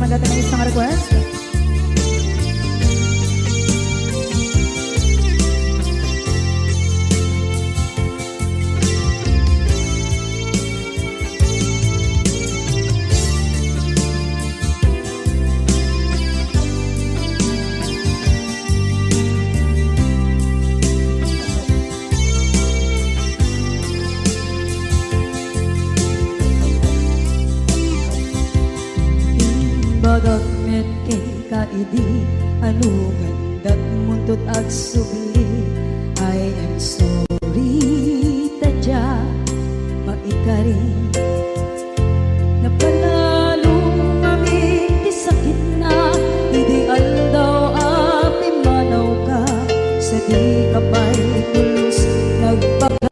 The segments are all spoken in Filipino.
manggata ng isang request. Bagat met kay kaidi anugan dat muntot ag subli. I am sorry tadya maikari napanalo mami ti sakit na ideal daw api manaw ka sa di kapay tulos nagpagada.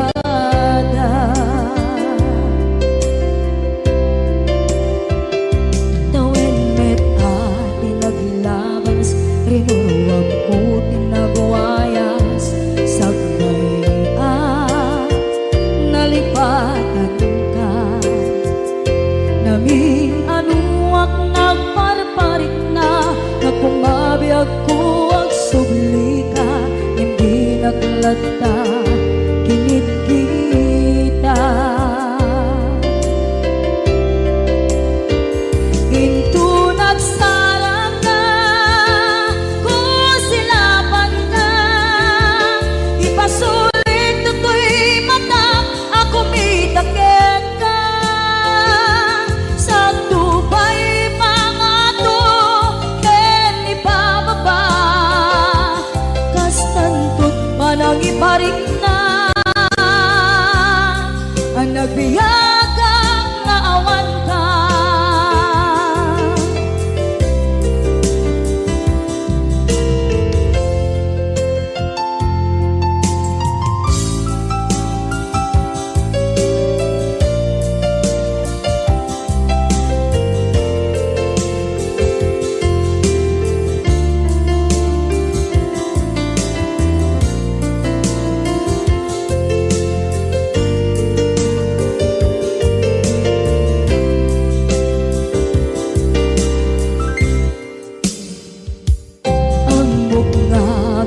Rinuwag ko tinagwayas sagbay nalipatan ka namin anuak nagparparit na nagkumabiyag ko ang subli ka hindi naglata kinit kita into nagsarang ka pasulit to'y mata ako mitakit ka sa tubay mga to ken ipababa kastantot manang iparik na ang nagbiyagang naawan ka.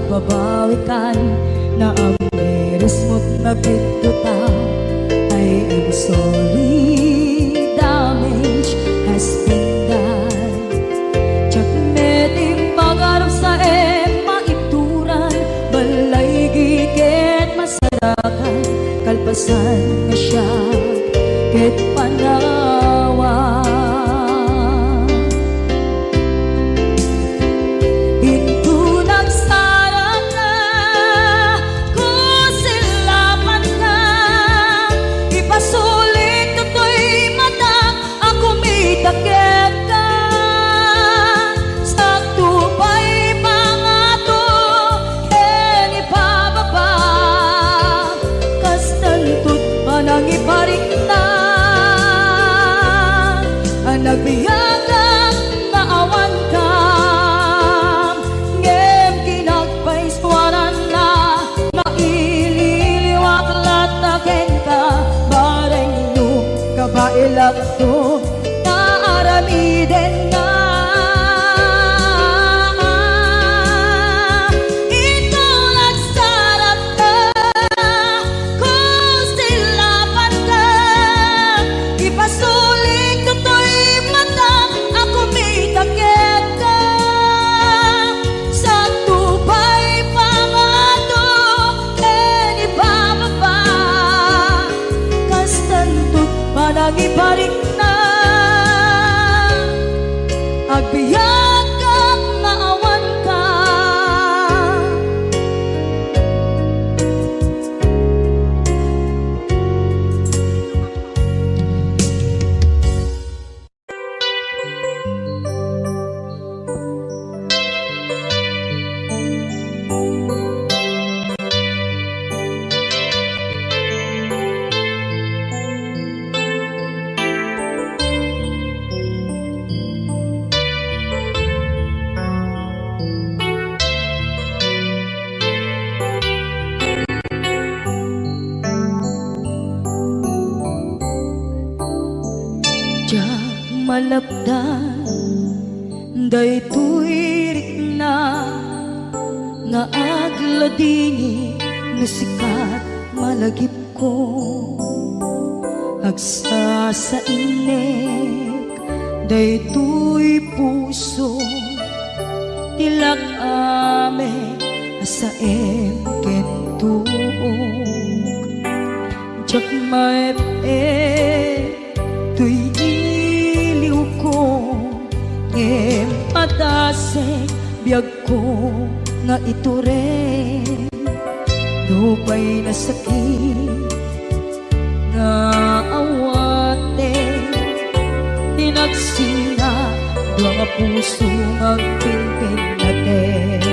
Babawikan na ang meres mo't nagpituta. I am sorry, damage has been done. Tsak meting pagarap sa maituran balay giket masarakan kalpasan na siya ket panawa. Nagbiyagang naawan ka ngem kinagpaiswanan na maililiwak lataken ka bareng nung kabailak to naaramiden na. Iparik na agbiyak kang naawan ka. malapdan daytoy rikna nga agladini nga sikat malagip ko agsa sa inek daytoy puso tilak ame asaem kentuog jak maep tuy iliw ko em padasek biyag ko nga ito rin dupay na sakit nga awate tinagsinga mga puso ang pimpin natin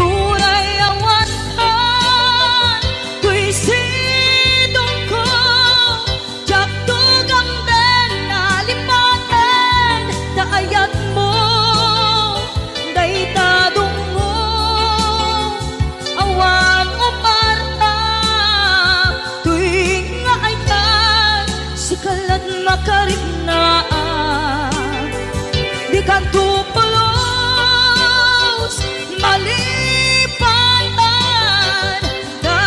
tunay awatan tuy sidong ko jak tugang den nalipaten daayat mo daytadong mo awan umarta tuwing nga ayan sikalat makaripnaan di ka tupulos malipatan na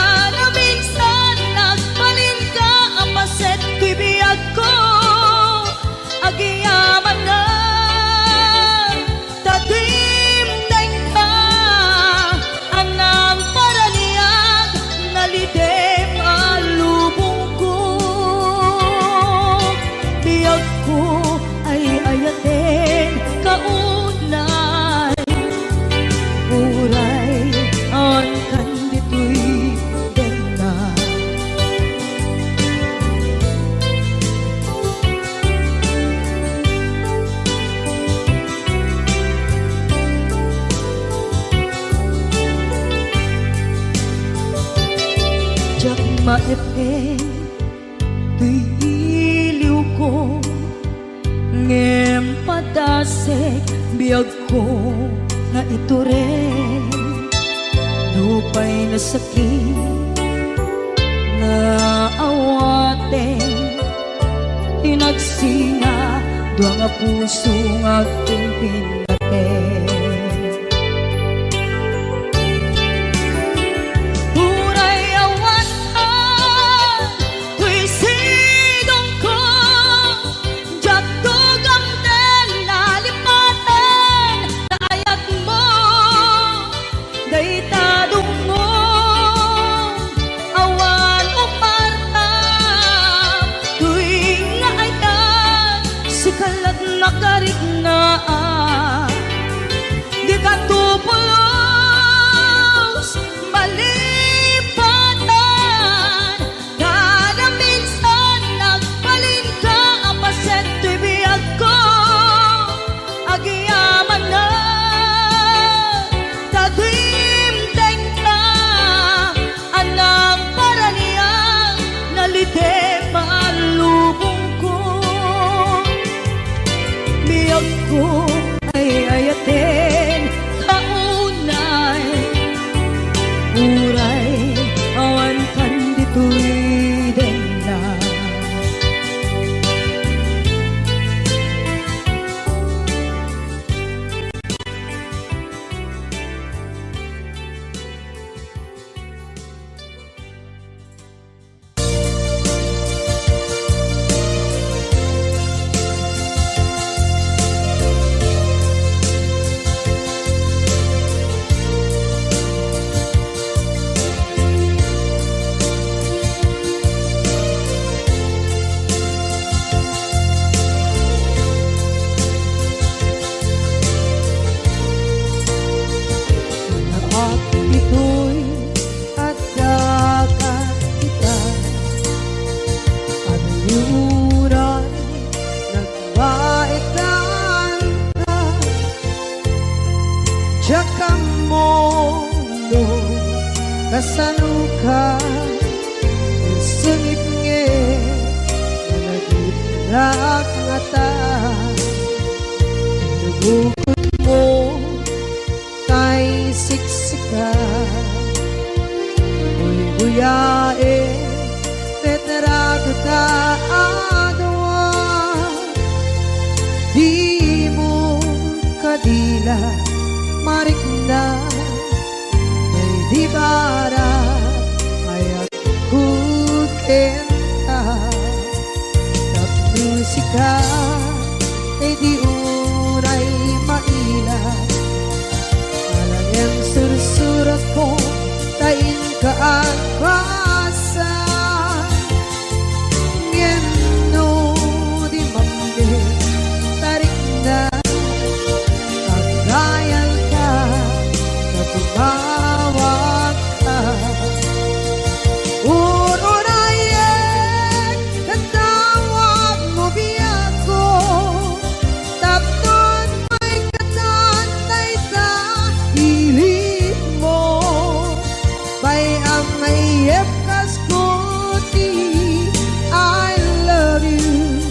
minsan nagbalin ka apaset tuy biyag ko agiyaman na tatimdeng ka anang paraniyag nalidem alubong ko biyag ko ay ayatin kaunay uray ang kandito'y dena jak maepeng tuy iliw ko ngem padasek biyag ko nga ito rin dupay na sakit nga awaten tinagsinga dua nga puso nga pimpinaten uray awatan tuy sidong ko jak tugang den nalipaten daayat mo daytadong mo awan umarta tuwing nga ayan sikalat nakariknaan di ka tupulos malipatan kada minsan nagbalin ka apaset tuy biyag ko agiyaman na tatimdeng ka anang paraniyang nalidem alubong ko biyag ko ay ayatin kaunay uray awan kandito'y dena at ito'y agdagat kita at yuray nagwaitan ka Tsaka mondo kasaluka sungit nge nagitrak ngata nagukot mo kay siksika uy buyae tetrago ta adwa ka, ay di unay mailan. Alayang sursurat ko, tain ka ang basa. Ngeno di mambi, tarik na. Pagdayal ka, tumawag ka. Urunayek, katawag mo biyako. Tapnon may katantay sa hilig mo. Bayang mayep kaskuti, I love you.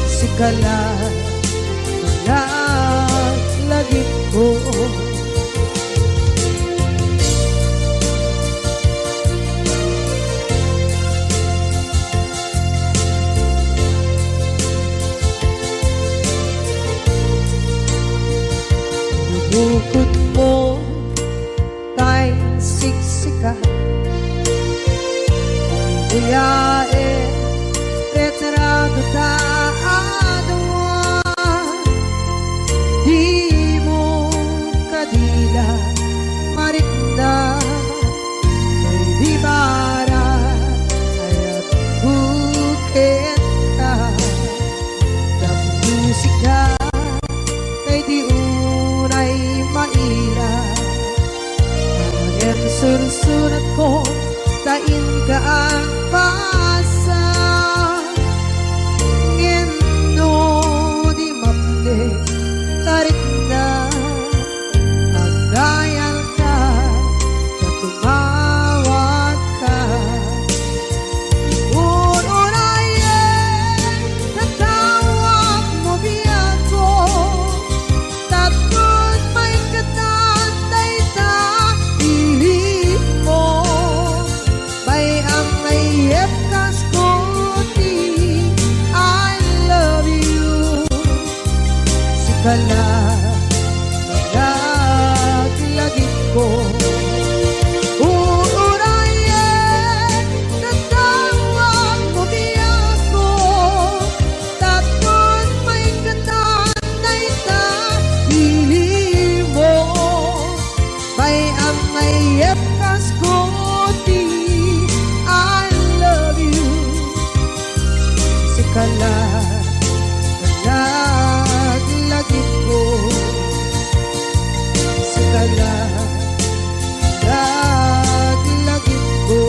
Sikala, lagit ko. Bukod mo tay siksika, buyae retrado taadwa. Di mo kadila marikna, ay di bara ayat bukit ka. Musika ay di unay maira. Ang sursurat ko, tain ka ang pasa. Ngeno di mamli, tarik na. Magdayal ka, tumawag ka. Unayen, tatawag mo biyako. Tapos may katantay sa hilig mo. Bayang mayep kaskuti, I love you. Sikala, lagit ko. Uurayen, tatawag mo biyako. Tapos may katantay sa hilig mo. Bayang mayep kaskuti, I love you. Sikala, lagit ko. Sikala, lagit ko.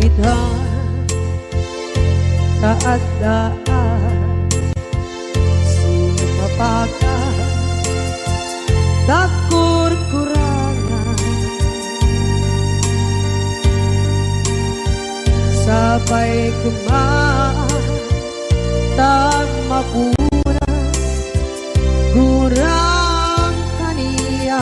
Ita taadaan, sumapaka takurkurangan. Sabay kumaan, tagmapunas, gurang kaniya.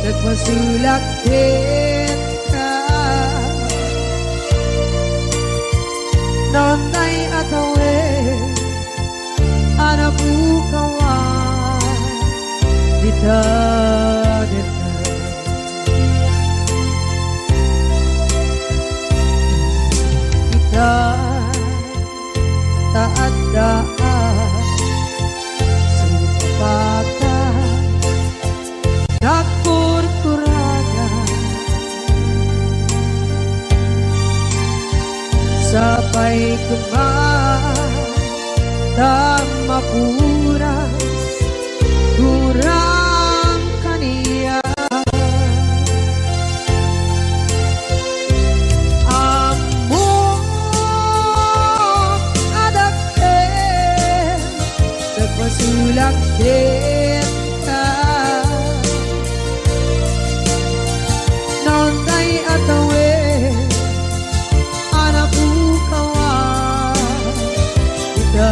Nagmasulakit ka, nonay atawin, anabukawan, dita. Kita taadaan, sumapaka takurkuragan. Sabay kumaan, tamapuras, gurang kaniya. Among adakit, nagmasulakit ka, nonday atawin, anabukawan, ita.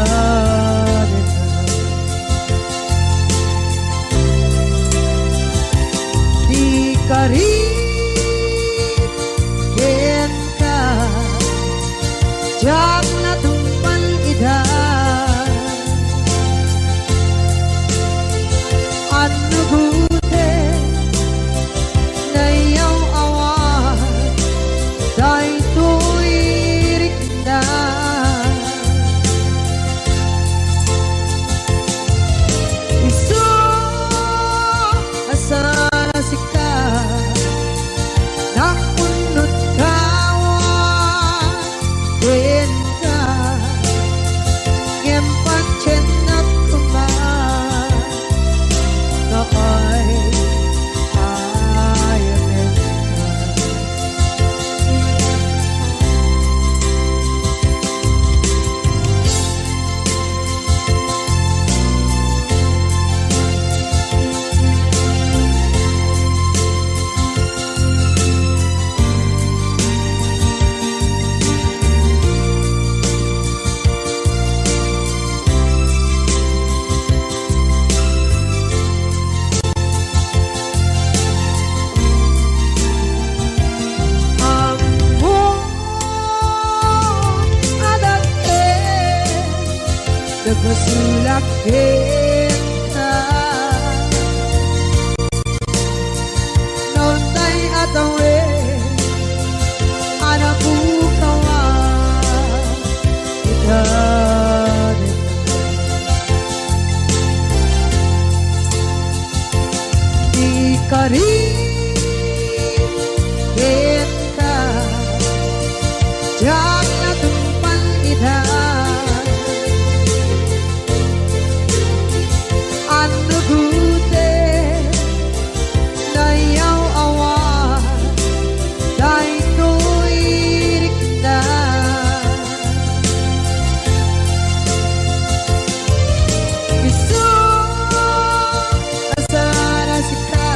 nagmasulak kita. Noon tay atawe, anak bukawa kita. Di karin kita, jak na tumpan kita. Ano gute na yaw awa, dahil ko'y rikna. Gusto asana sika,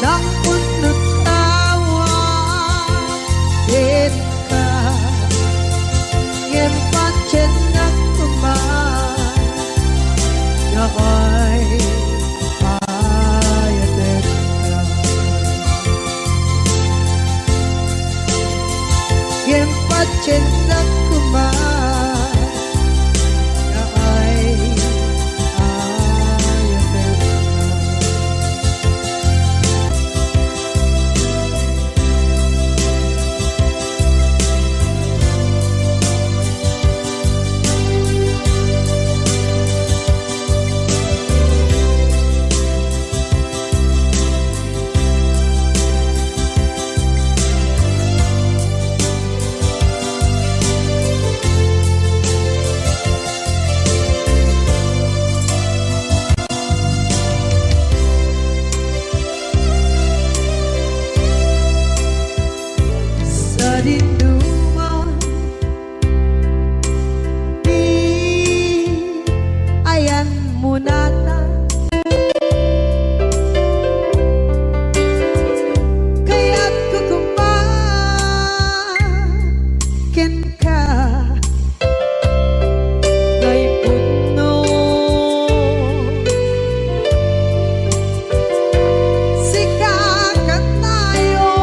nang punot tawa, din ka, ngem pancen na kuman, na ay ayatin ka. Ngem pancen na kuman, na ay ayatin ka. Sa dinduman, di ayan mo nata. Kaya't kukumpakin ka, kay puno. Sikakat tayo,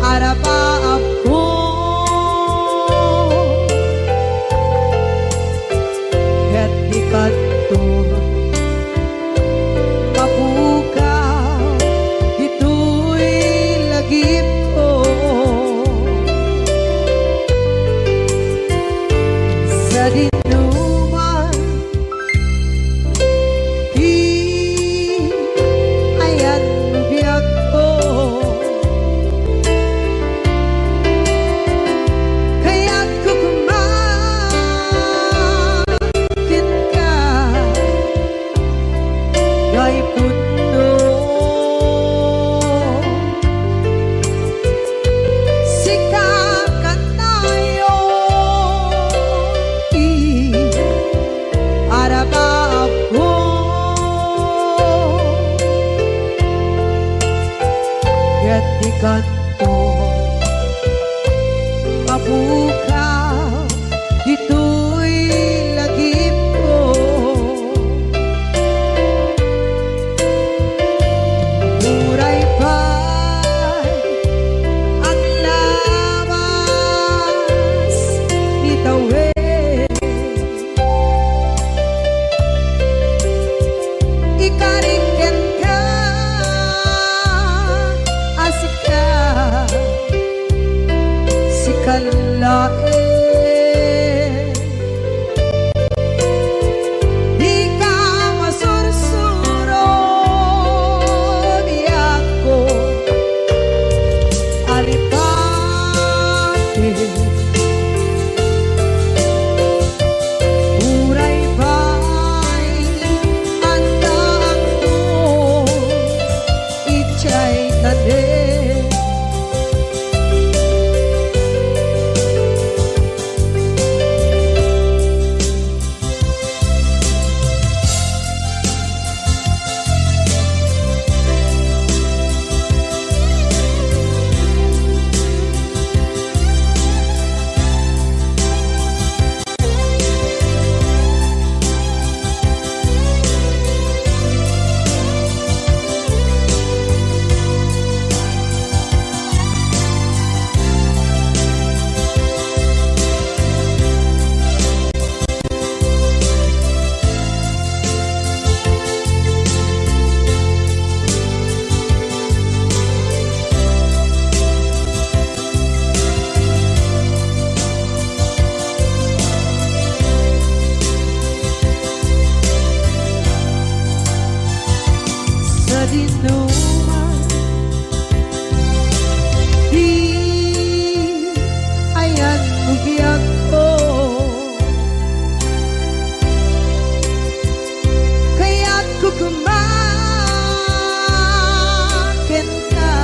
araba ako. Ket di kanto mapukaw, dito'y lagip ko. Sa dinuman, di ayan biyag ko. Kaya't kukumakin ka, kay puno. Sikakat tayo, araba ako. Kaya't di kanto mapukaw, dito'y lagip ko. Muray pa'y ang labas ni tawe. Ikariken ka, asik ka, sikalae. Di ka masursuro, biyak ko, alipate. Muray ba'y andaan mo, ichay tade. di ayan biyag ko. Kaya't kukumakin na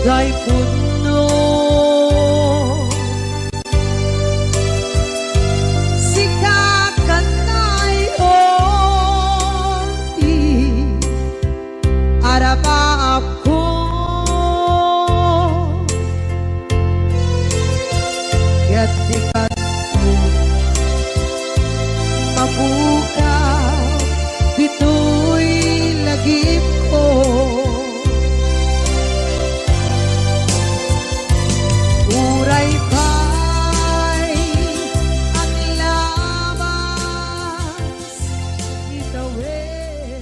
kay puno. Sikakan na'y onti arapa ako. Kaya't ikat ko mabukaw, ito'y lagip ko. Uray pa'y ang labas itawid.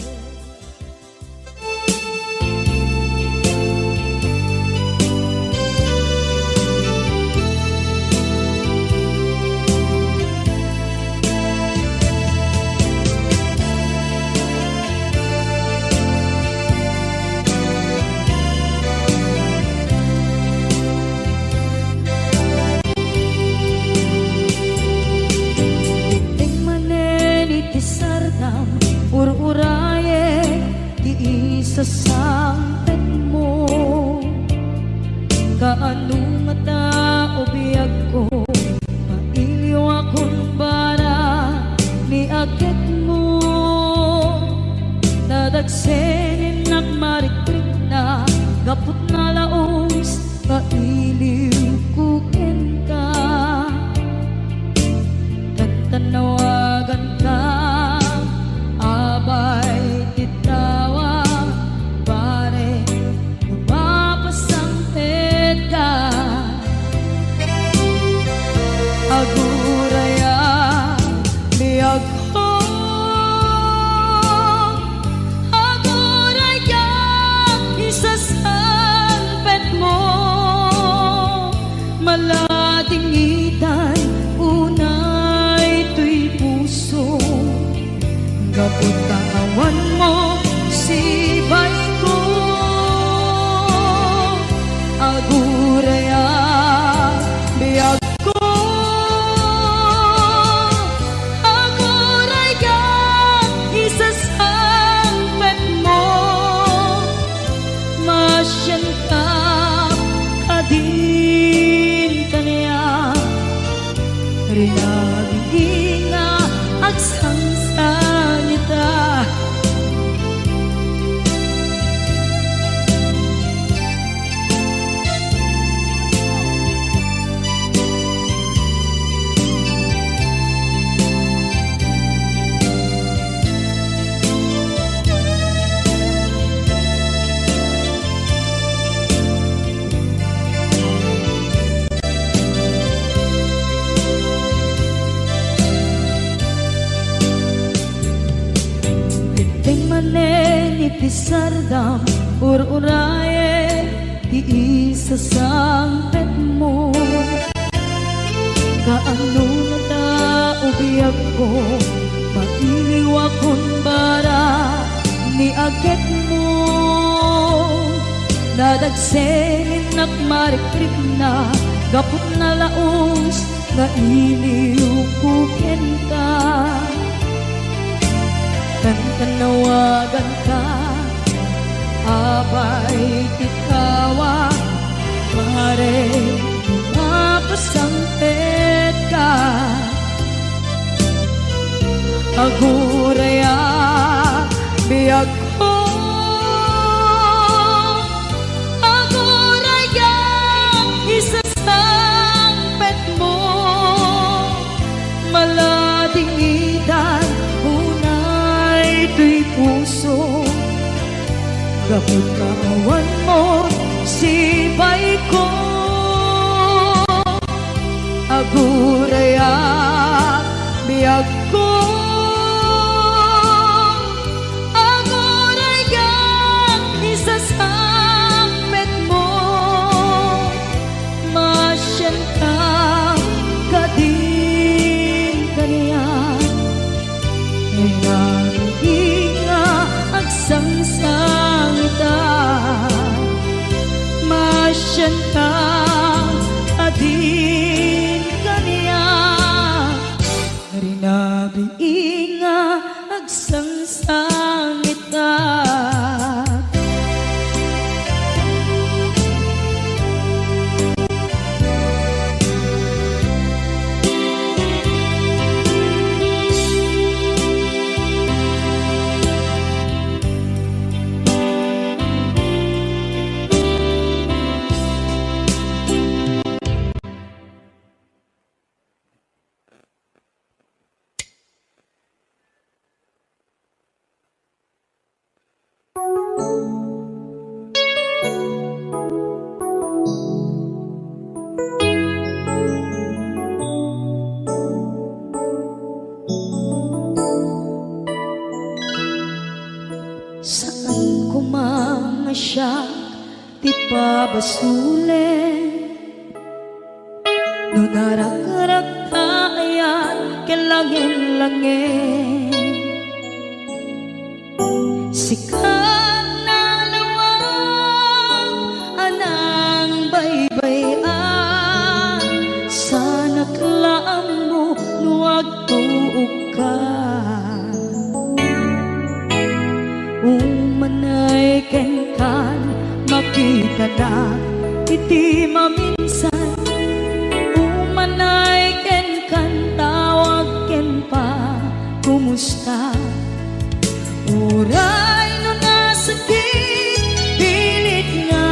Sardam ur-uraye di isa sampet mo. Kaano nga tao biyag ko, mailiw akong bara ni akit mo. Dadagsenin nagmarikrik na gapot na laos, mailiw kukin ka. Tanawagan ka, abay titawa, pare mapasampit ka. Aguraya biyag ko, aguraya isasampit mo. Malatingitan gapot kawan mo sibay ko. Aguraya biyag ko, aguraya isasampet mo. Masyan ka kadin kaniya rinaging nga agsangsan ita. Iti sardam ur-uraye di isa sampet mo. Kaano na tao biyag ko, mailiw akong bara ni agit mo. Dadagsenin nagmarikrik na gapot na laos, na iliw kukin ka. Tanawagan ka, abay titawa, pare mapasampit ka. Aguraya biyag ko, aguraya isasampet mo. Malatingitan ito'y puso, gapot kawan mo sibay ko. Aguraya biyag ko, aguraya isasampet mo. Masyan ka kadin kaniya rinaging nga agsangsan ita. Diyan ka adin kaniya Rinabi inga agsangsangit ka Saan ko mamasyak di pabasulin No narak-rak tayan kilangin-langin Sikat na lawang anang baybayan Sana klaam mo nuwag tuog ka Umanay ken kan makita na iti maminsan Umanay ken kan tawag ken pa kumusta Uray no nasakit pilit nga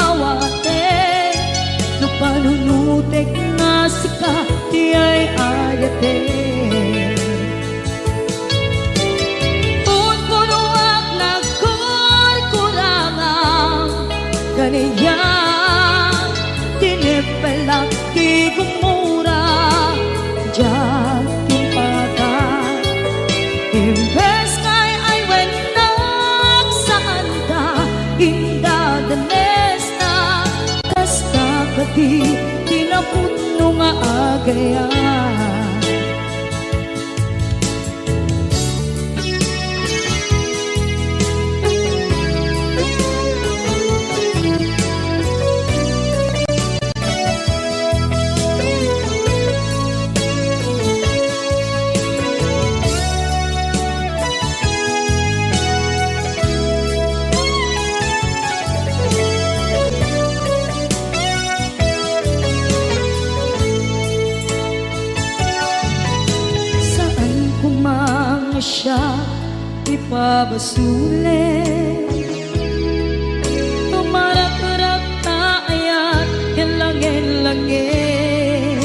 awate No panunutek nga sika di ay ayate Kaniya tinipelak di gumura Diyan timpata Imbes kay ay wenak saan ka Inda danes na Kasta kati tinaputno nga agayan siya ipabasulit Tumarak-rak tayan kilangin-langin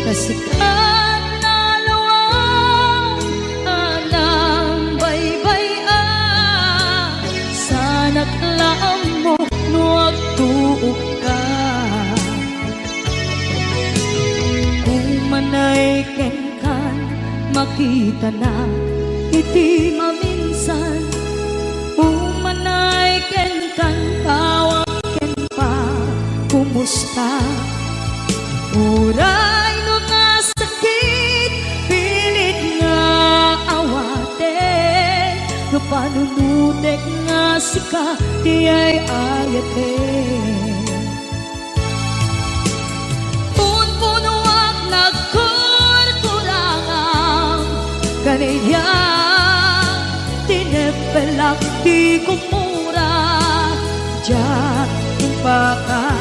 Kasikat na lawang anang baybayan Sana't laam mo nuwag tuog ka Umanay ken makita na iti maminsan Umanay ken kan tawag ken pa kumusta Uray no nga sakit pilit nga awate No panunutek nga sika di ay ayate Punpunuak Kaniya tinipelak di kumura Diyan timpaka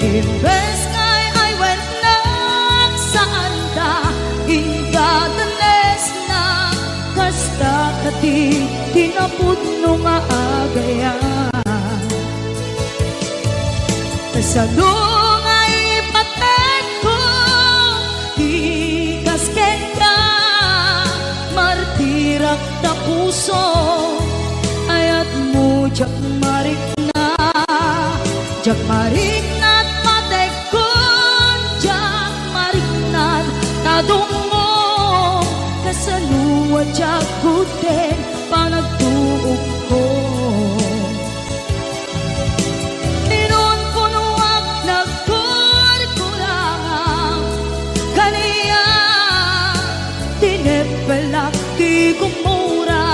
Imbes kay ay wenak saan ka Inda danes na Kasta kati tinaputno nga agayan Kasalong ay paten ko Di kasken ka Martirak na puso Ayat mo jak marik na Jak marik na't matekon Jak marik na't tadong mo Kasaluwa jak kuten panagtuog ko Inon punuak nagkurkurangan Kaniya tinipelak di kumura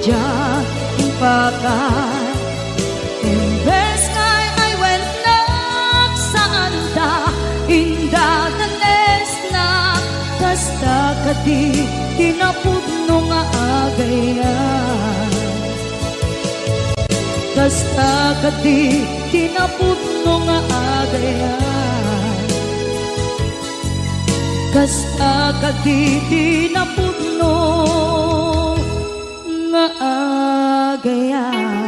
Diyan timpaka kadi tinapudno nga agayan, kasta kadi tinapudno nga agayan, kasta kadi tinapudno nga agayan.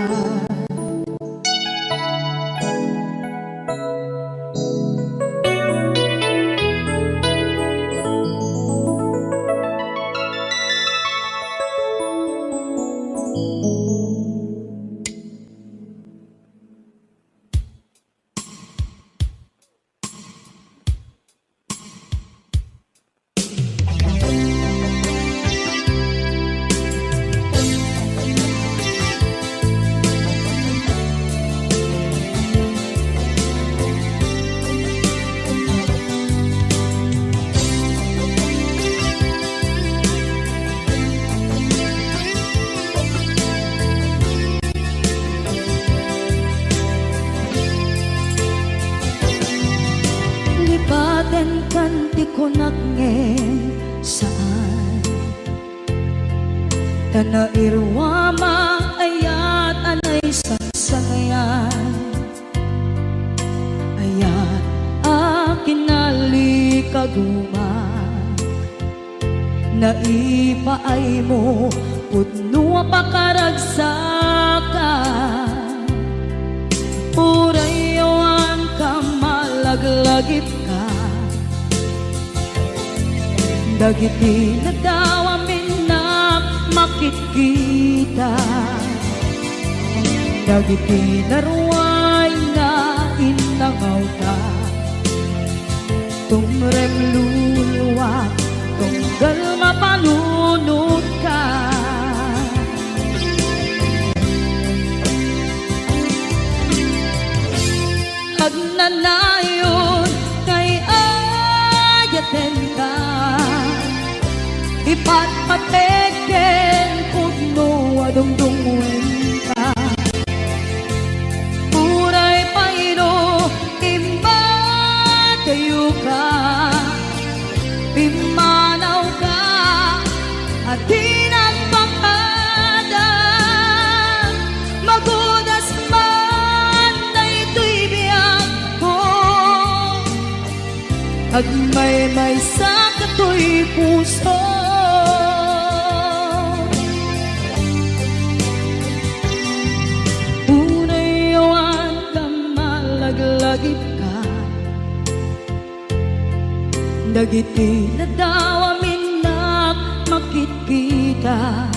Lipaten kanti ko nagngeng saan tanairwama ayat anay sangsangayan, ayat akin nalikaduman, naipaay mo pudno pakaragsakan, urayawan ka malaglagip ka, dagiti na daw amin na makikita, dagiti na ruway na inangaw ka, tumrem luluwa tunggal mapanunod ka. Hagnanayon kay ayaten ka, ipatpateken pudno adungdungwen ka, uray payno imbatayo ka, pimanaw ka at di nagpakada, magudas man na ito'y biyak ko, agmay-may sa kato'y puso. Unayawan ka malaglagip ka, dagiti na daw amin na makikita,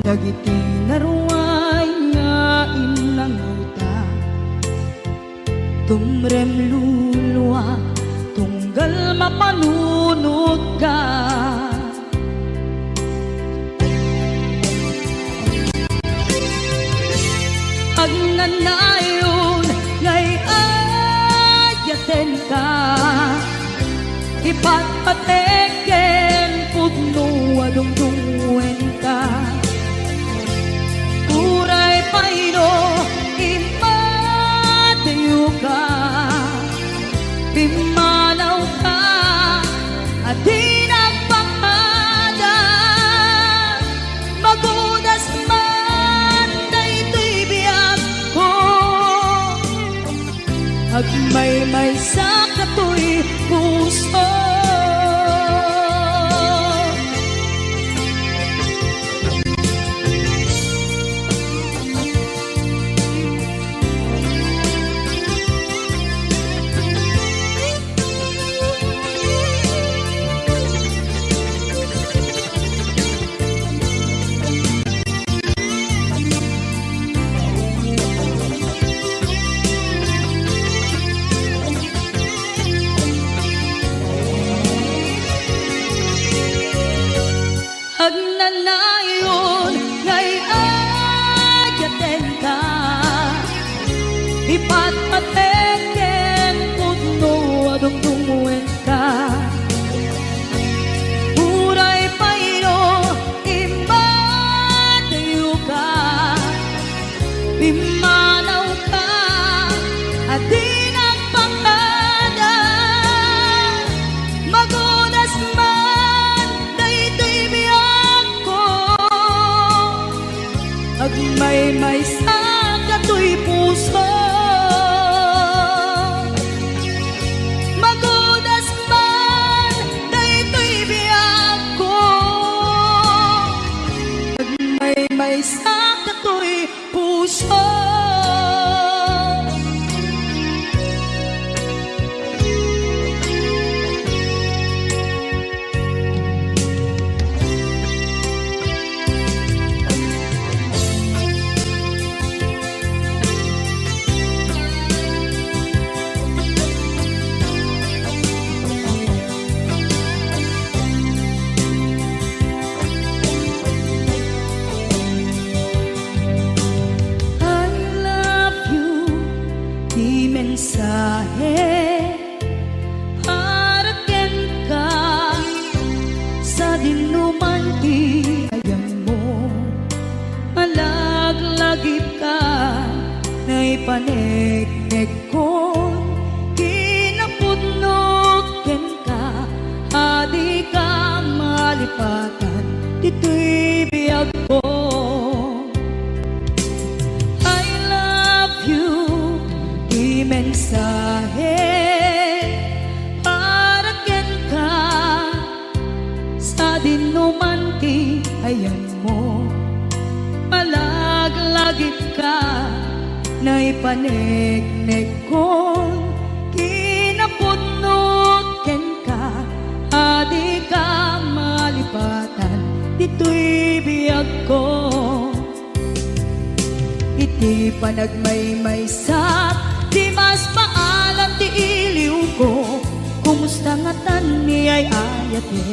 dagiti na ruway nga inangaw ta, tumrem luluwa tunggal mapanunod ka. Agnanayon ngay ayaten ka, ipatpateken pudno adungdungwen ka, uray payno impatayo ka, pimanaw ka at di nagpakada, magudas man na ito'y biyak ko, agmay-may sa kato'y puso. Agnanayon ngay ayaten ka, ipatpateken pudno adungdungwen ka, uray payno imbatayo ka, pimanaw ka at di nagpakada, magudas man may sa kato'y puso. Magudas man, daytoy biyag ko. May sa kato'y puso. Mensahe haraken ka sa dinuman ti ayan mo, malaglagip ka na ipanegnek ko, kinapudnot ken ka, adi ka malipatan dito'y biyag ko. Mensahe haraken ka sa dinuman ti ayan mo, malaglagip ka na ipanegnek ko, kinapudnot ken ka, adi ka malipatan dito'y biyag ko. Iti panagmaymaysak di mas maalam ti iliw ko, kumusta nga tan ni ay ayate,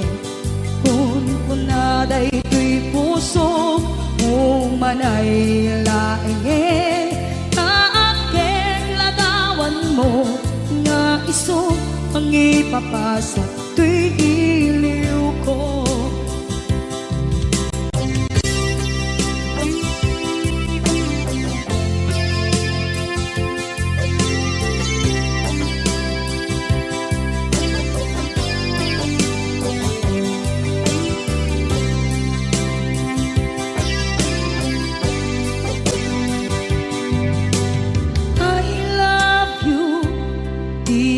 kun kunaday to'y puso, umanay laenge, kaaken ladawan mo, nga iso ang ipapasa to'y iliw ko.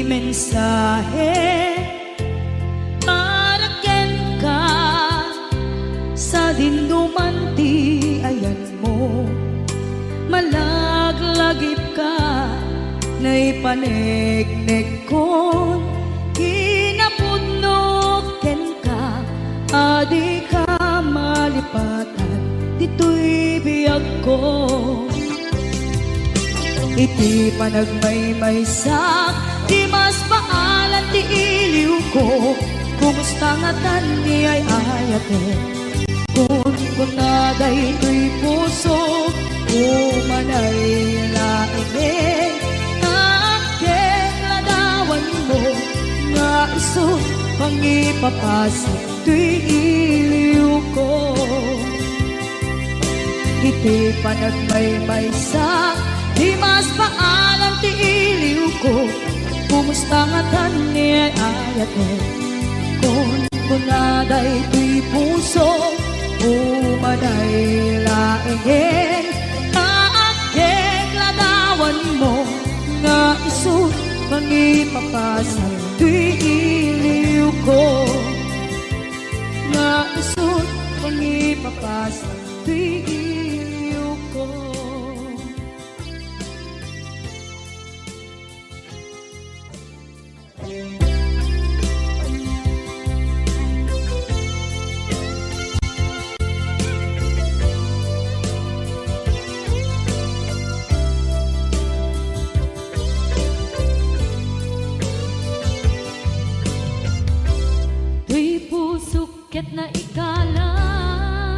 Mensahe haraken ka sa dinuman ti ayan mo, malaglagip ka na ipanegnek ko, kinapudnot ken ka, adi ka malipatan dito'y biyag ko. Iti panagmaymaysak di mas maalan ti iliw ko, kumusta nga tan ni ay ayate, kun kunaday to'y puso, umanay laenge, kaaken ladawan mo, nga iso pang ipapasa to'y iliw ko. Iti panagmaymaysak di mas maalam ti iliw ko, kumusta nga tan ni ay ayate, kun kunaday to'y puso, umanay laenge, kaaken ladawan mo, nga iso pang ipapasa to'y iliw ko, nga iso pang ipapasa to'y iliw ko. Ket na ikalan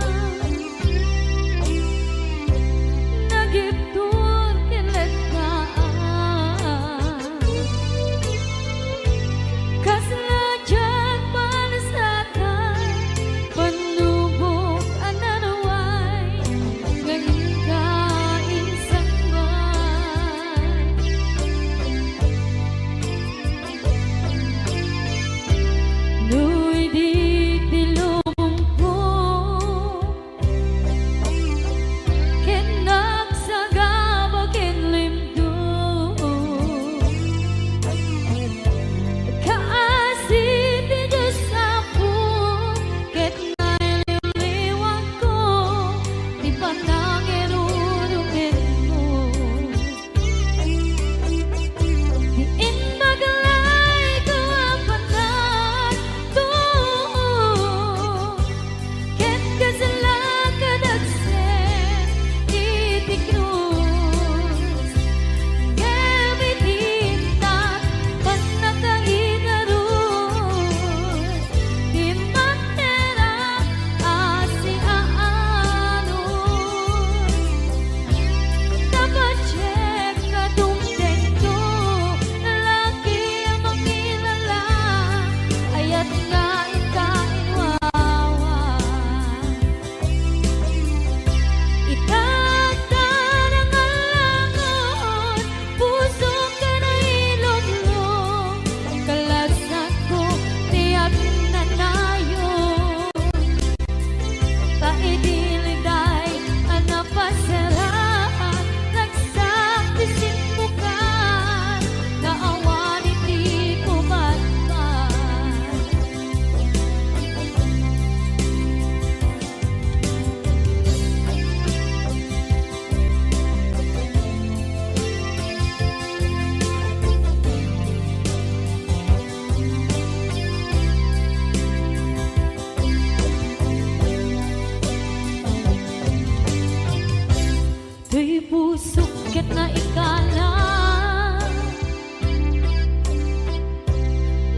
Tuy pusok ket na ikala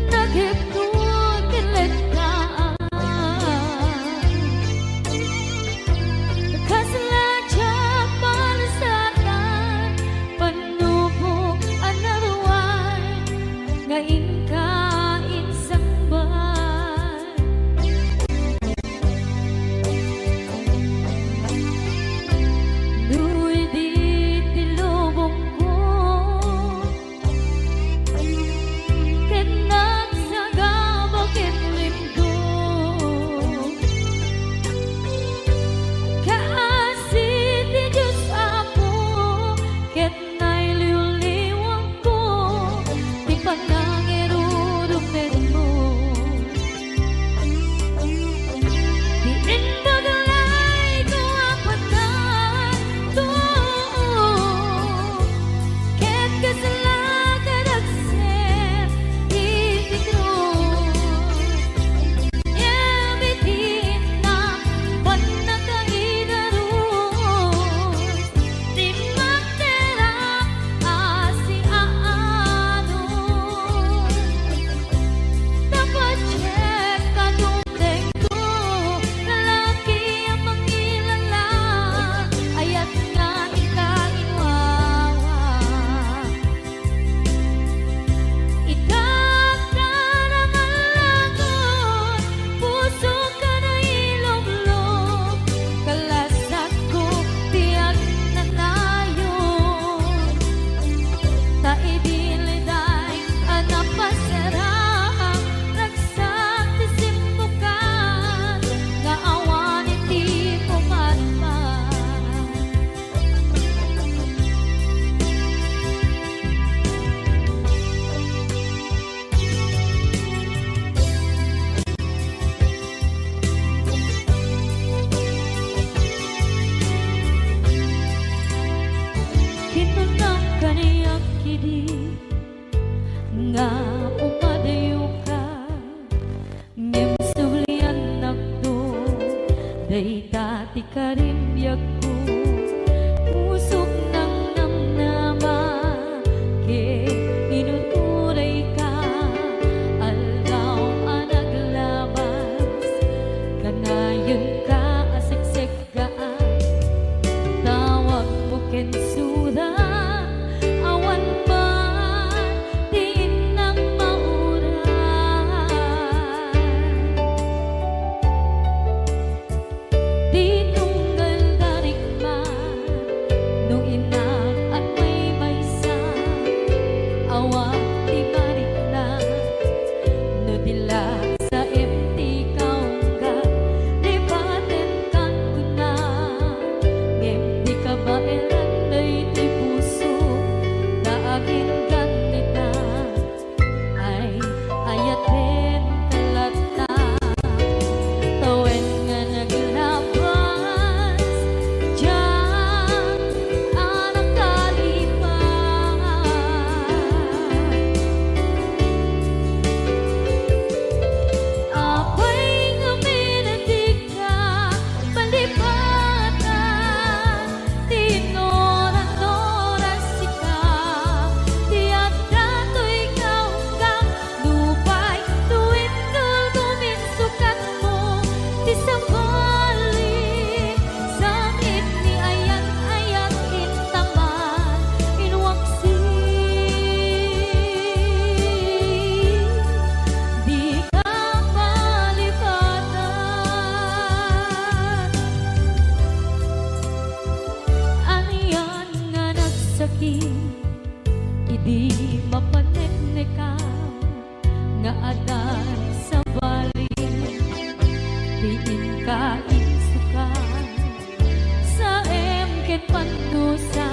nagigtun kilit ka kasaladya palasatan panubok another one ngayon ka insang ban Nuy di tilubong ko ket nagsagabog ket limgo kaasit ti Diyos Apo ket nailiw-liwang ko ti panangirurupin mo di indagalay ko apatan to ket kasalakan agsep itikro Yabitin na panagkaidarus di magterak asi aano dapat check kadumdeng ko lalaki ang mangilala ayat nga ikaginwawa Itagtaramanlagon, puso ka na ilog-log, kalasag ko tiyak na tayo. Taidiliday, anapasarang, ragsak ti simbukan, nga awan iti pumatpat. Kinunang kaniyak kidi nga umadayo ka ngem sulian nakdo day dati ka rin biyak ko pusok ng namnama ke inuturay ka aldaw anaglabas kanayon ka asiksik ka tawag mo ken suda awan man din ng mauran di tunggal darikman no inak at may maysa awa di marikna no dila sa empty kaungga di paten kan kuna ngem di kabailan day ti puso daagin ganita ay ayaten kalata tawen nga naglabas diyan anak kalipas apay nga minatig ka palipatan tinoran-oras sika tiyak dato'y ikaw kang lupay tuwid kang guminsukat mo ti sabali sakit ni ayat-ayat intaman inwaksi di ka palipatan aniyan nga nagsakit idi mapaneknekan nga adan sa bali diin ka insukan sa emken pandusa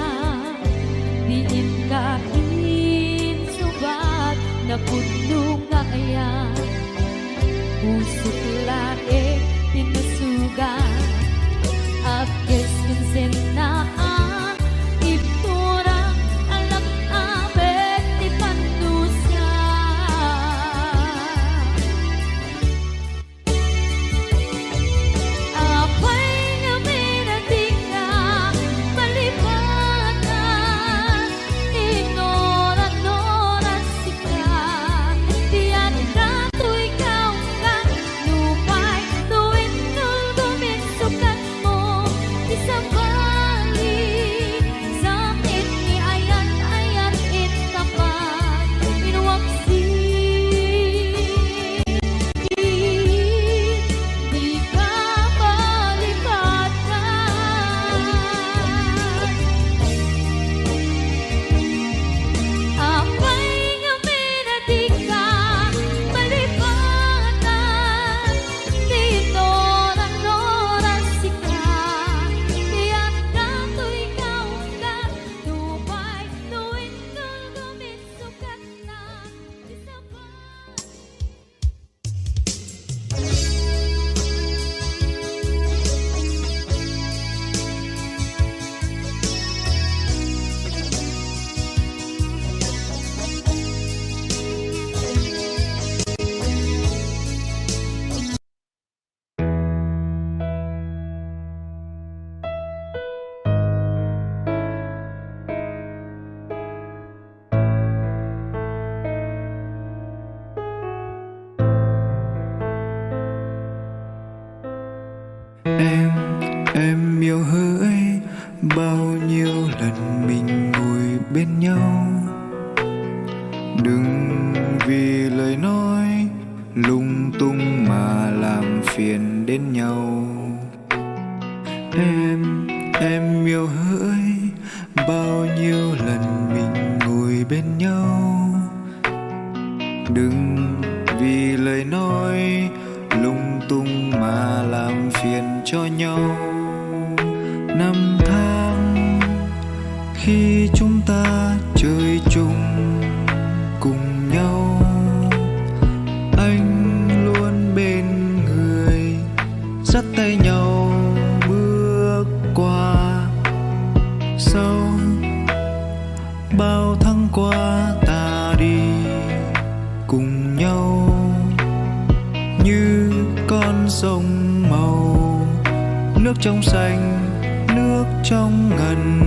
diin ka insubat na puno nga ayan pusok lae tinusugan akes kinsenaan ipurang alak abet ti pandusa apay nga minating ka palipatan bên nhau. Đừng vì lời nói lung tung mà làm phiền đến nhau. Em yêu hỡi, bao nhiêu lần mình ngồi bên nhau. Đừng vì lời nói lung tung mà làm phiền cho nhau. Năm tháng khi chúng ta chơi chung cùng nhau, anh luôn bên người dắt tay nhau bước qua. Sau bao tháng qua ta đi cùng nhau như con sông màu, nước trong xanh, nước trong ngần.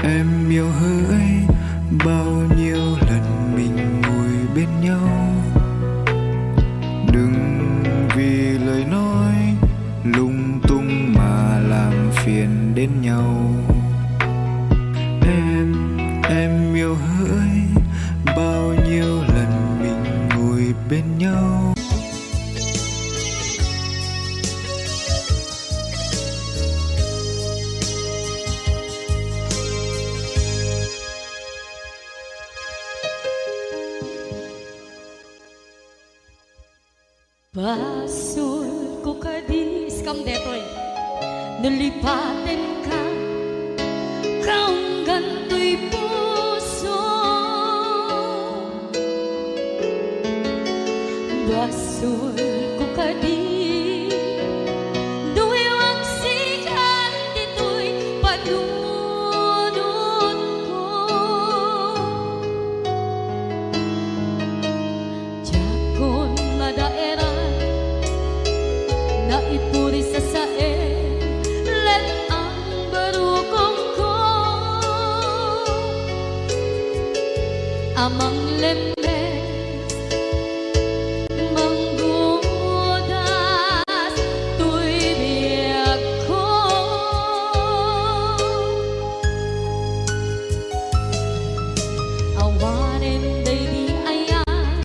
Em yêu hỡi, bao nhiêu lần mình ngồi bên nhau. Đừng vì lời nói lung tung mà làm phiền đến nhau. Em yêu hỡi, bao nhiêu lần mình ngồi bên nhau. Pasul ko kadis kam detoy nalipatin ka kaong ganto'y puso. Pasul ko kadis duwag sikan dito'y panunod ko. Jakon madaera naipuri sa sae let ang barukong ko amang lemmes manggudas tuy biyak ko. Awanin day di ayan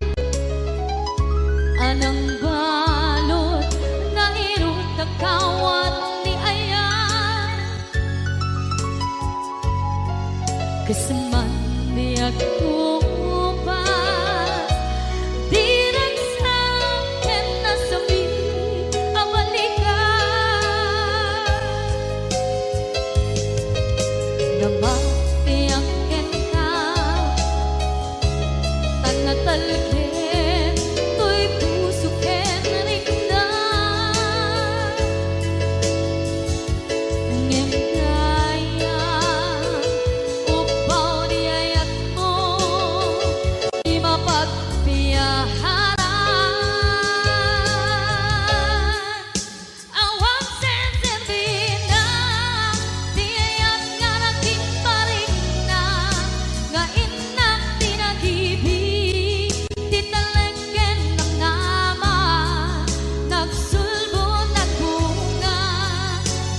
anang balot na irot na kawat ni ayan kasaman biyak tupas di nagsakin na sabi ang balikan na mapiyakin ka tanatalkin to'y puso ken rikdan ngem kaya upaw di ayat mo di mapagpiyaharan awang senserbi na di ayat nga nagkiparing na nga inak tinag-ibig titalengken ng nama nagsulbon at bunga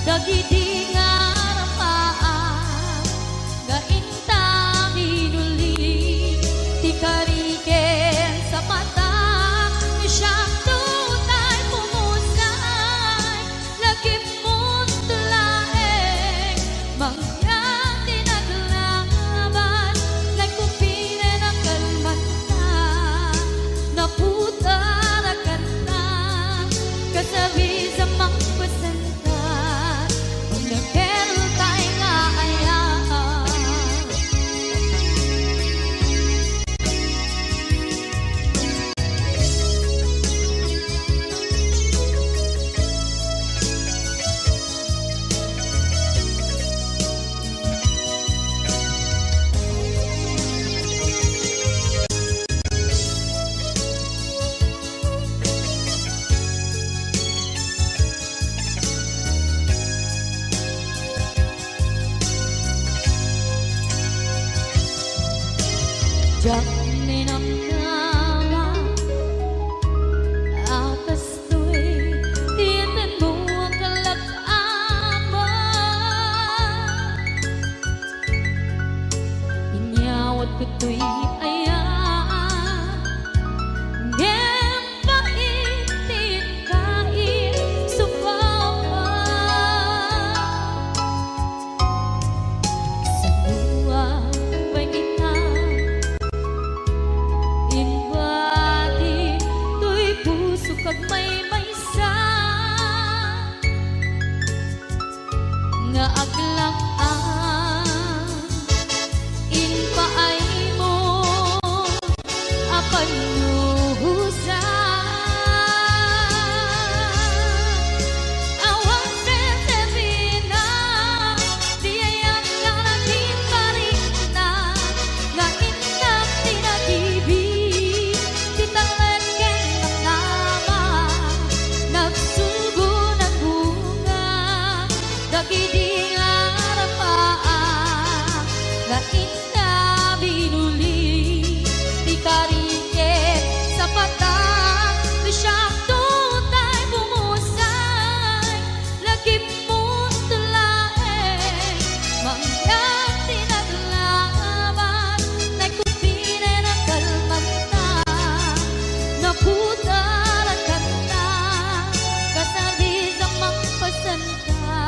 dagiti nga rapaan nga intang inuli ti kariken sa mata siyang tutay pumusay lagim mo't tulaeng mangyang tinaglaban nagpupine ng kalmanta naputarakan na kasabi sa magpasantan Jak ninamnama akas to'y tiyan mo ang kalak-ama. Inyawat ko to'y ayaan ngem paitin kain sumama sa luwa ba'y kita inwati to'y puso kag may maysa nga aglang-an inpaay mo apan nuhusa awan tetebina diayang karating parikna nga inak tinagibig titanglan ken nama nagsugo ng bunga dagidi nga rapaa nga ina binuli di kariket sa patang bisyak tutay bumusay lagip mo tulaeng mangyang tinaglaban na kupine na kalmanta naputaran kanta kasali sa magpasanta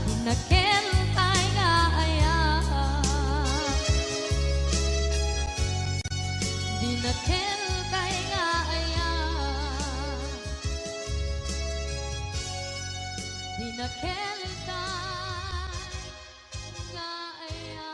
dinakel kay nga ayan dinakel kay nga ayan dinakel kay nga ayan.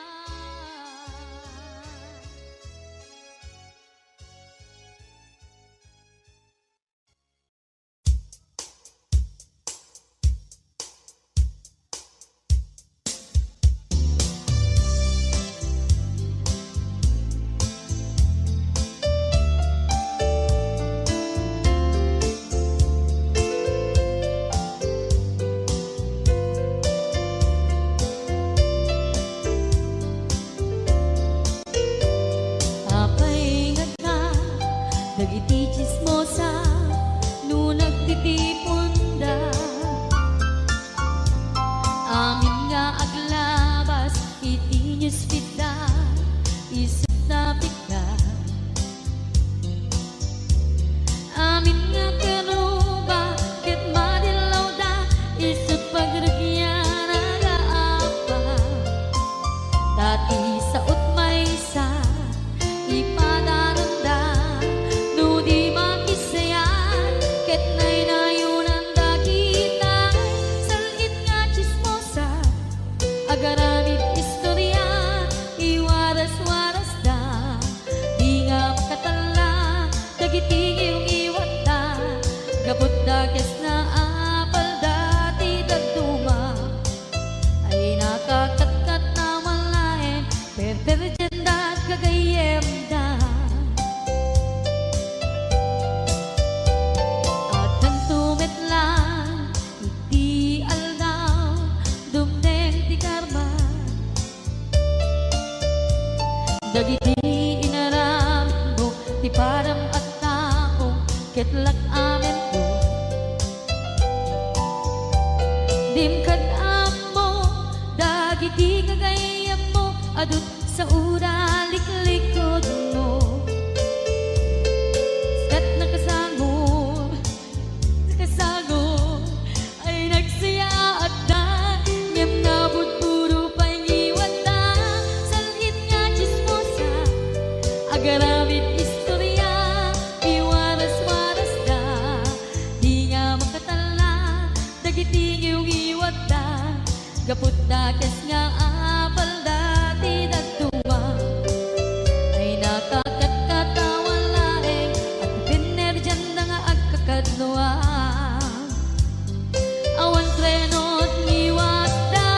Apay nga ka dagiti chismosa no nagtitipunda amin nga aglabas iti newsfeed isip na pigda amin nga karuba ket madilaw da isip pagragyan nagaapa dati sa utmaysa ipadaranda no di makisayan ket nay nayunan dakita salit nga chismosa agaramid istorya iwaras-waras da di nga makatala dagiti iyong iwat da gabot da kes na apal dati dagduma ay nakakatkat na malain perperjenda at kagayem da at nantumit lang iti aldaw dumdeng ti karma dagiti inaram mo ti param at tao ketlak amen ko dimkad amo dagiti kagayem mo adut sa ura liklikod mo kat nakasagol ay nagsaya at da ngem nabot puro pangiwat da salit nga chismosa agaramid istorya iwaras-waras da di nga makatala dagiti iyong iwat da gapot da kes nga apal dati dagtuma ay nakakatawan laeng at pinerjan na nga agkakadluan awan trenot ngiwas da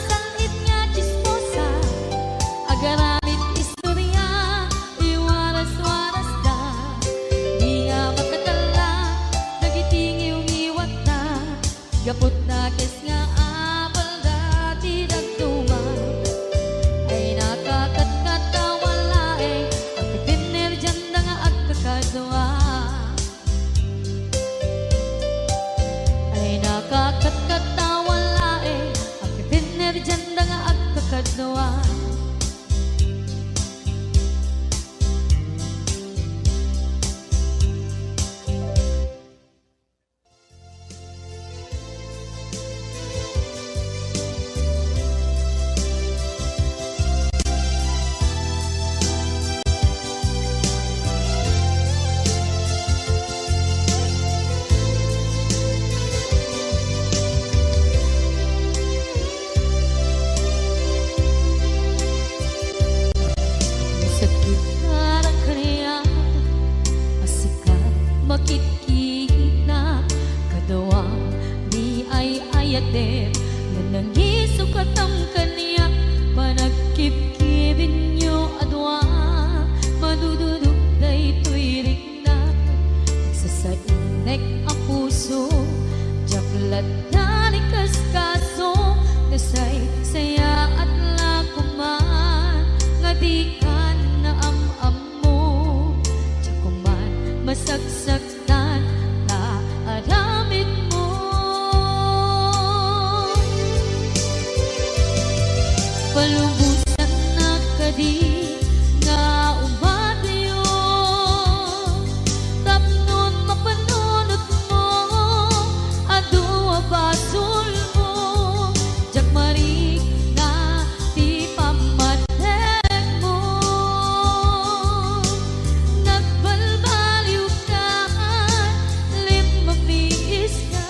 salit nga chismosa agaramid istorya iwaras-waras da di nga makatala dagiti iyong iwat da gapot da kes nga apal dati dagtuma nanangisok at ang kaniya panagkip-kibin nyo adwa madududog na ito'y rikna nagsasainek ang puso jaklat na ni kaskaso nasay saya at lakuman nga di ka na am-am mo jakuman masagsagtan na aramid mo palubusan na kadi nga umadayo tapnon mapanunot mo adua basol mo jakmarik na ti pamatek mo nagbalbaliw ka limamiis ka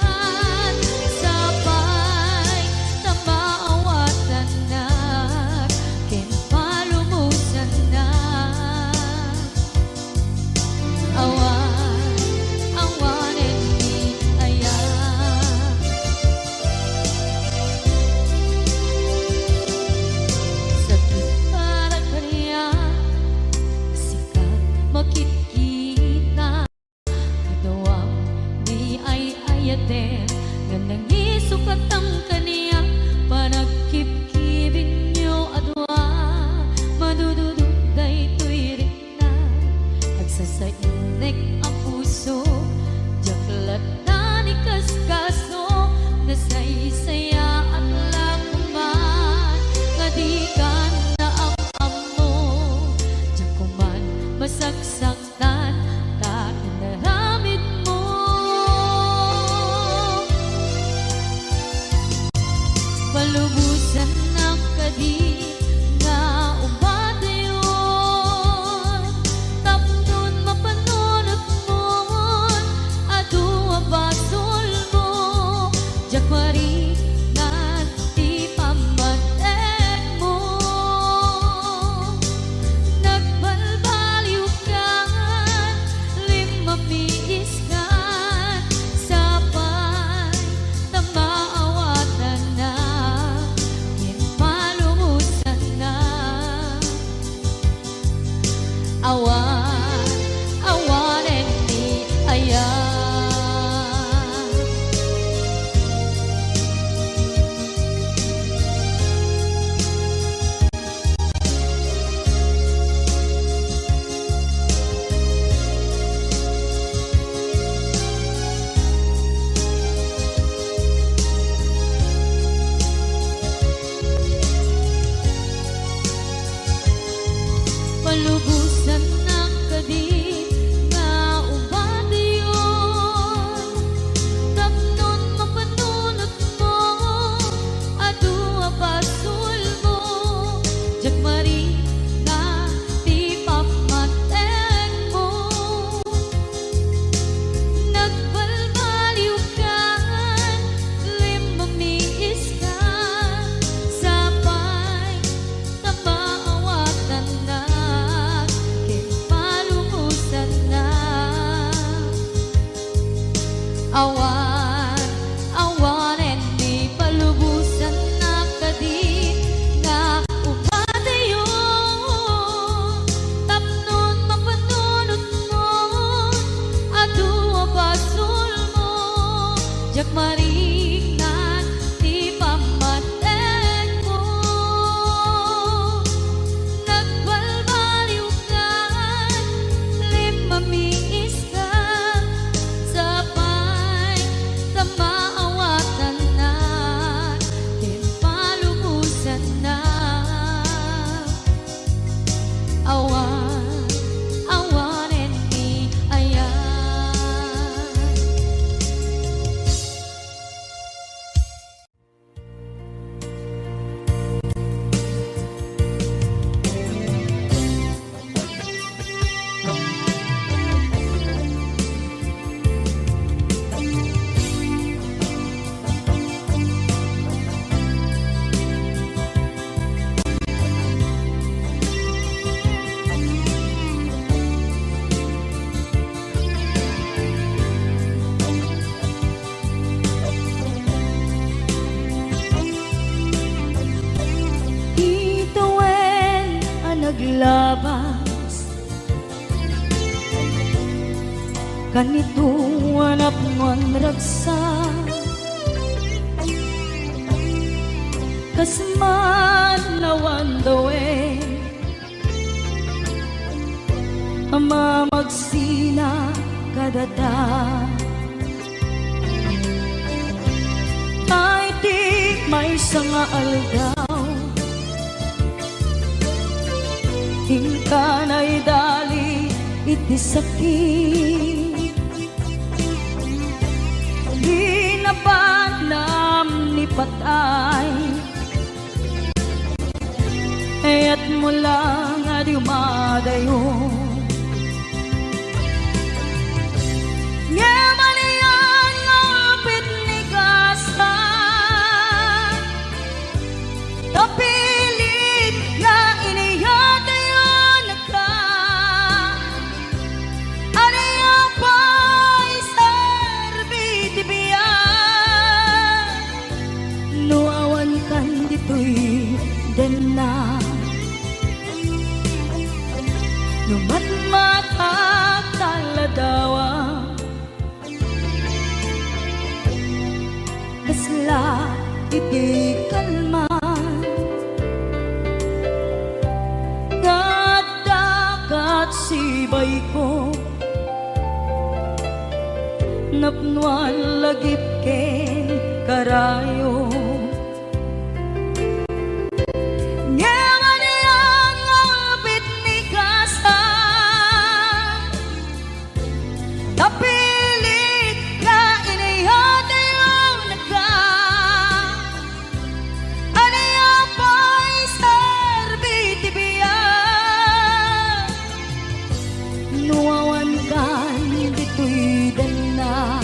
sabay na maawatan na naglabas kanito anak ngon ragsa kasman nawan dawe ama magsina kadata ay di may sanga aldaw hingkanay dali iti sakit di napanam ni patay at mula nga di umadayo nga maniyan nga apit ni kasa tapilit na iniyatayo na ka aniya pa'y sarbiti biyan nuawan kan dito'y den na numat matataladawa kasla iti kalman dagat sibay ko napnuan lagip ken karayo tapilit na inihatayo na ka aniya pa'y sarbiti biyan nuawan kan dito'y dana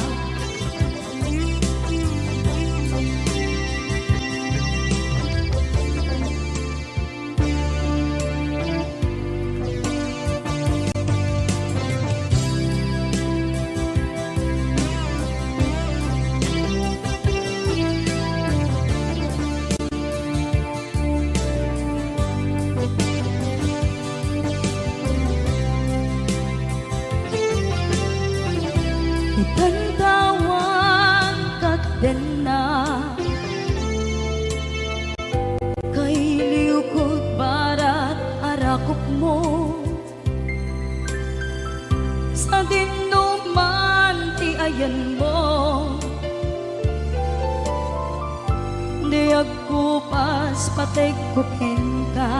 itantawan kat den na kay liukod barat arakop mo sa dinuman ti ayan mo di agkupas patay kuken ka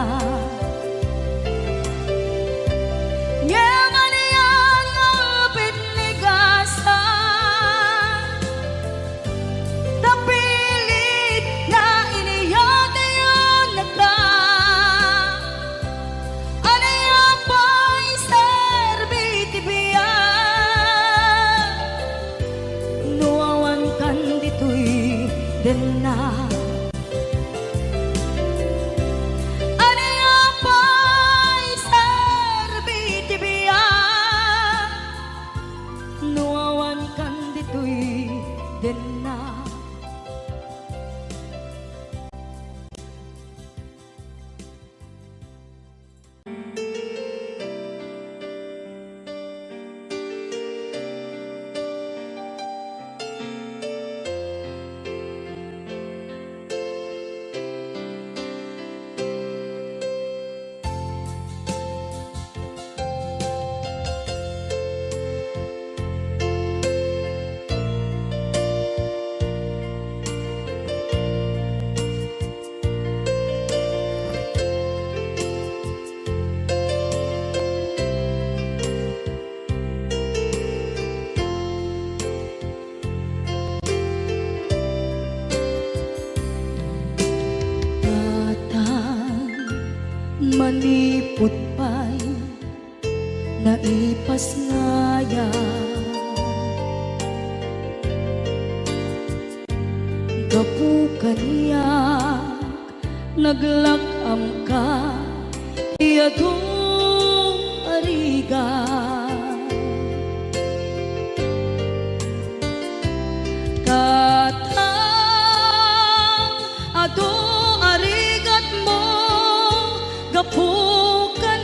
den na aniya pa'y sarbiti biyan nuawan kan dito'y den na manipot pa'y naipas ngaya gapukan niya naglakam ka iyadong ariga katang ado arigat mo gapukan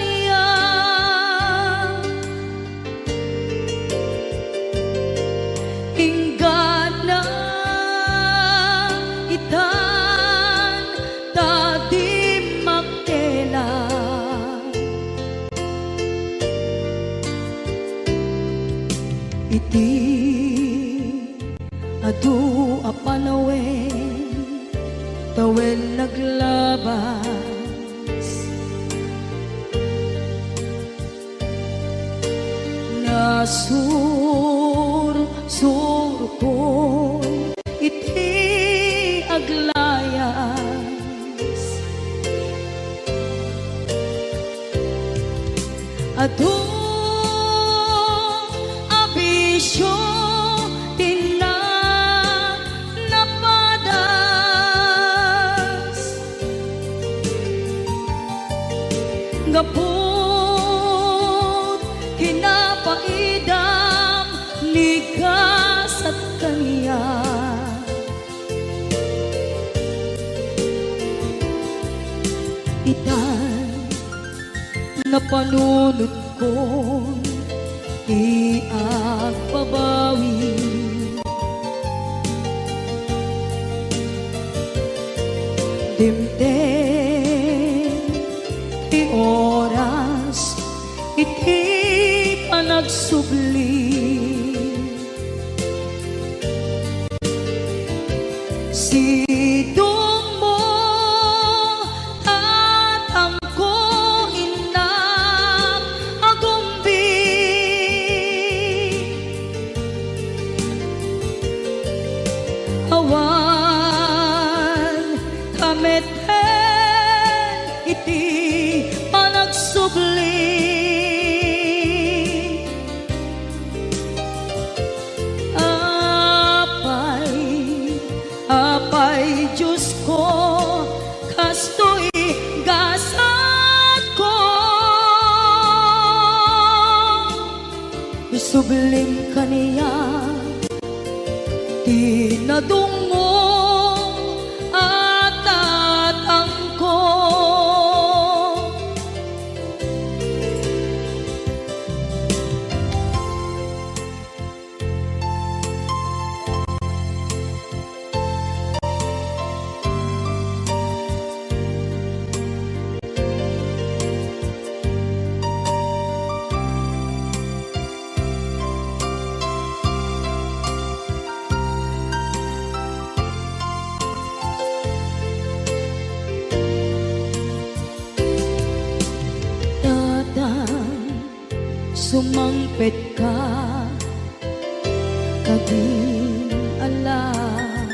tawel naglabas. Nasur-sur ko iti aglayas, adong abisyo napadas, gapot kinapaidam ligas at kaniya. Itan na panunod ko di agbabawi, dimden ti oras iti panagsubli, sidong mo tatangko inang agumbi, awan kameten iti panagsubli, apay Diyos ko, kastoy gasat ko, sublim kaniya tinadungo at tatangko. Sumangpet ka kabing alam,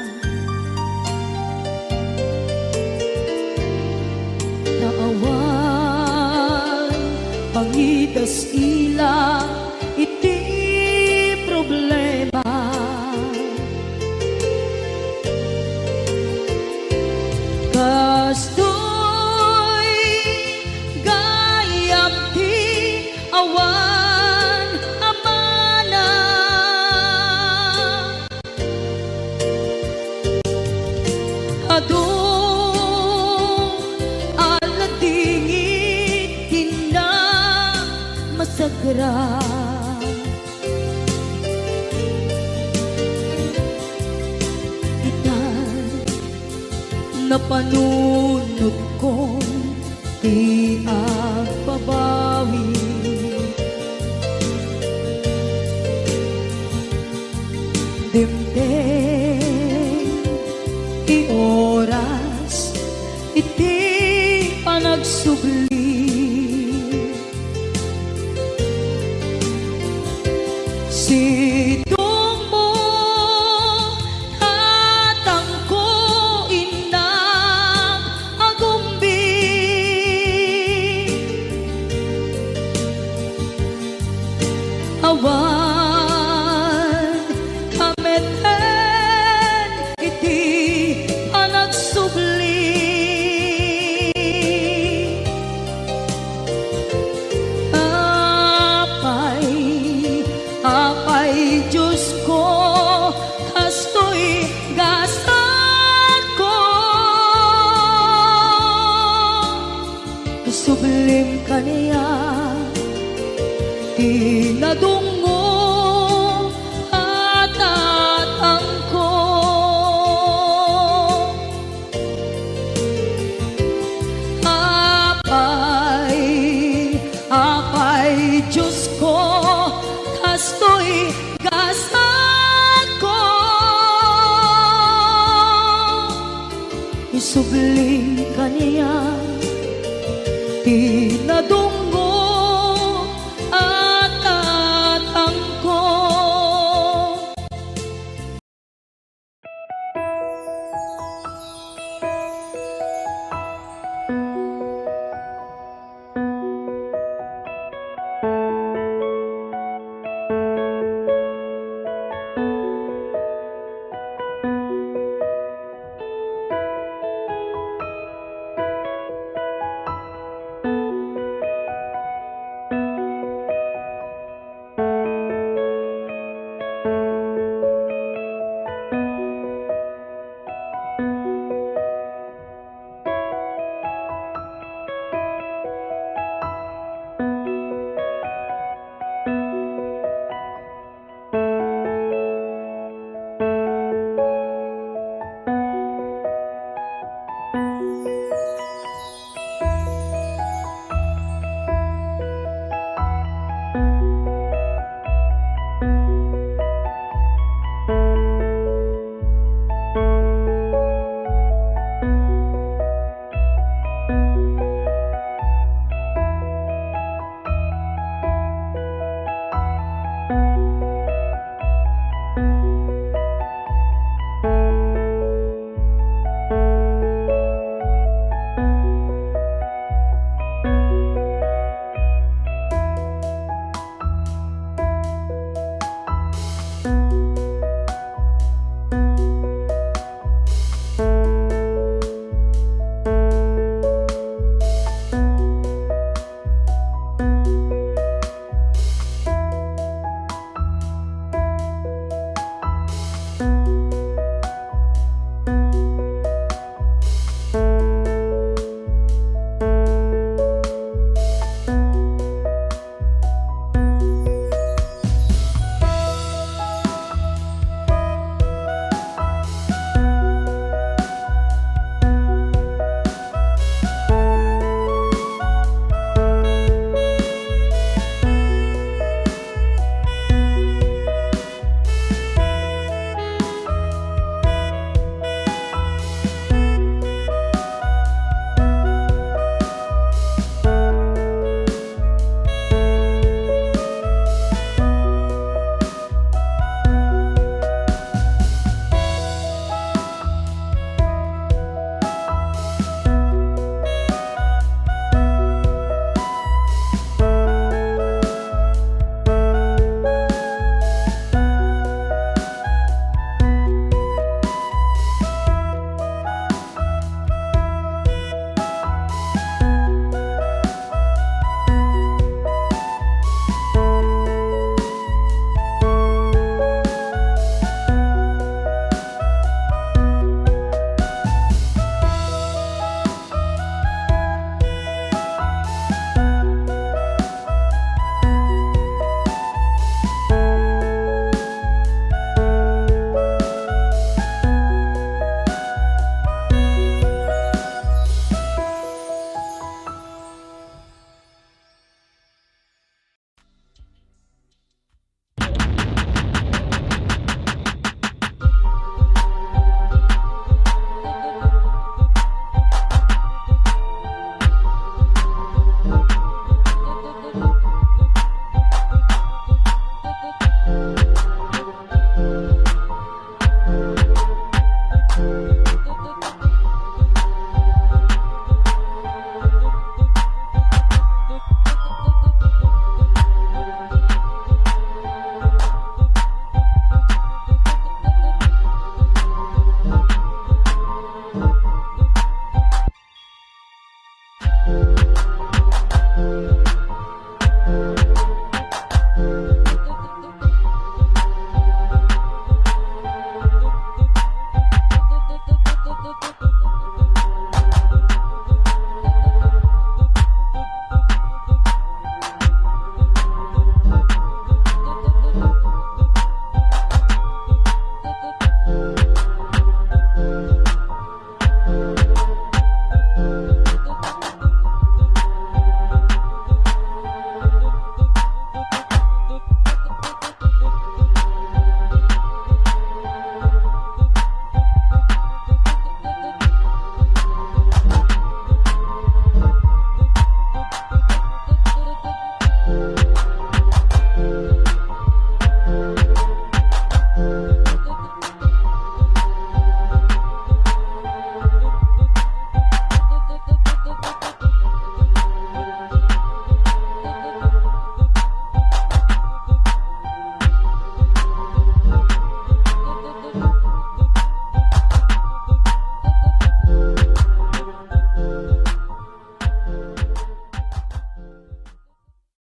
naawan pangitas ila iti problema, kastoy gayam ti awan adong aladingit tina masagra, itan na panunod ko di agbabawi, dimden ti oras iti panagsubli, sidong mo tatangko inang agumbi, awan kameten iti panagsubli, apay Diyos ko, kastoy gasat ko, sublim kaniya tinadungo at tatangko, apay Diyos ko, kastoy gasat ko, isubli kaniya tinadong